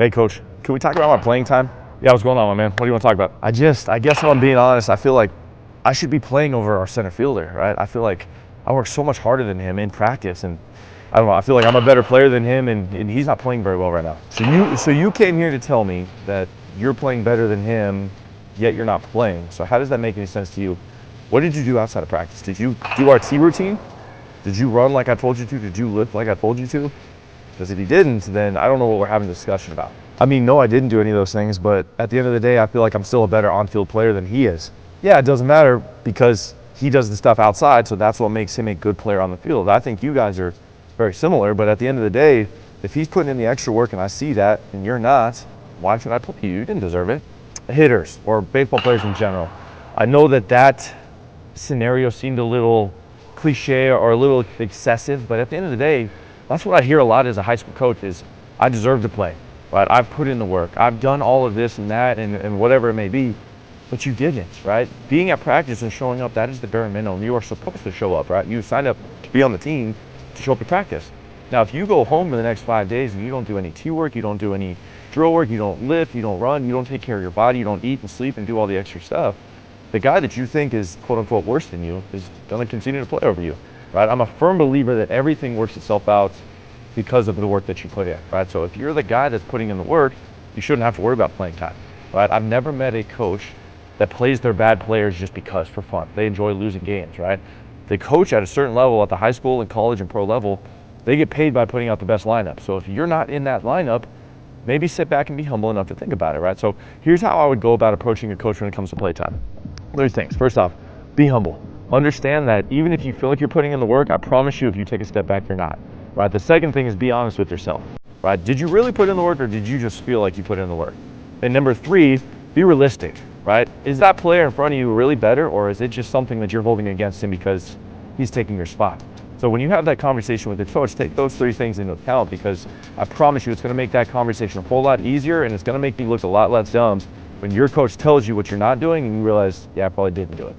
Hey, coach, can we talk about my playing time? Yeah, what's going on, my man? What do you want to talk about? I guess if I'm being honest, I feel like I should be playing over our center fielder, right? I feel like I work so much harder than him in practice, and I don't know, I feel like I'm a better player than him, and he's not playing very well right now. So you came here to tell me that you're playing better than him, yet you're not playing. So how does that make any sense to you? What did you do outside of practice? Did you do our T routine? Did you run like I told you to? Did you lift like I told you to? Because if he didn't, then I don't know what we're having a discussion about. I mean, no, I didn't do any of those things, but at the end of the day, I feel like I'm still a better on-field player than he is. Yeah, it doesn't matter because he does the stuff outside, so that's what makes him a good player on the field. I think you guys are very similar, but at the end of the day, if he's putting in the extra work and I see that and you're not, why should I play you? You didn't deserve it. Hitters or baseball players in general. I know that scenario seemed a little cliche or a little excessive, but at the end of the day, that's what I hear a lot as a high school coach is, I deserve to play, right? I've put in the work. I've done all of this and that and whatever it may be, but you didn't, right? Being at practice and showing up, that is the bare minimum. You are supposed to show up, right? You signed up to be on the team to show up to practice. Now, if you go home in the next 5 days and you don't do any T work, you don't do any drill work, you don't lift, you don't run, you don't take care of your body, you don't eat and sleep and do all the extra stuff, the guy that you think is quote unquote worse than you is going to continue to play over you, right? I'm a firm believer that everything works itself out because of the work that you put in, right? So if you're the guy that's putting in the work, you shouldn't have to worry about playing time, right? I've never met a coach that plays their bad players just because for fun. They enjoy losing games, right? The coach at a certain level at the high school and college and pro level, they get paid by putting out the best lineup. So if you're not in that lineup, maybe sit back and be humble enough to think about it, right? So here's how I would go about approaching a coach when it comes to playtime. Three things. First off, be humble. Understand that even if you feel like you're putting in the work, I promise you if you take a step back, you're not, right? The second thing is be honest with yourself, right? Did you really put in the work or did you just feel like you put in the work? And number three, be realistic, right? Is that player in front of you really better or is it just something that you're holding against him because he's taking your spot? So when you have that conversation with the coach, take those three things into account because I promise you it's going to make that conversation a whole lot easier and it's going to make you look a lot less dumb when your coach tells you what you're not doing and you realize, yeah, I probably didn't do it.